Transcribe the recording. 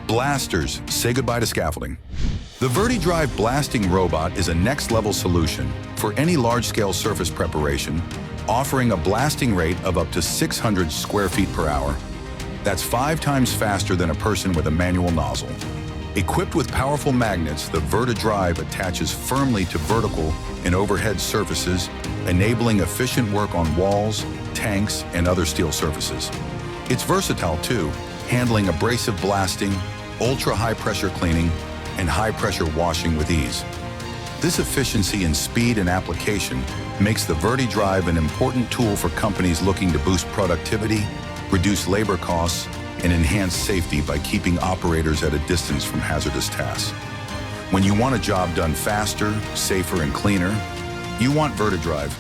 Blasters, say goodbye to scaffolding. The VertiDrive blasting robot is a next-level solution for any large-scale surface preparation, offering a blasting rate of up to 600 square feet per hour. That's 5 times faster than a person with a manual nozzle. Equipped with powerful magnets, the VertiDrive attaches firmly to vertical and overhead surfaces, enabling efficient work on walls, tanks, and other steel surfaces. It's versatile too, handling abrasive blasting, ultra-high pressure cleaning, and high-pressure washing with ease. This efficiency in speed and application makes the VertiDrive an important tool for companies looking to boost productivity, reduce labor costs, and enhance safety by keeping operators at a distance from hazardous tasks. When you want a job done faster, safer, and cleaner, you want VertiDrive.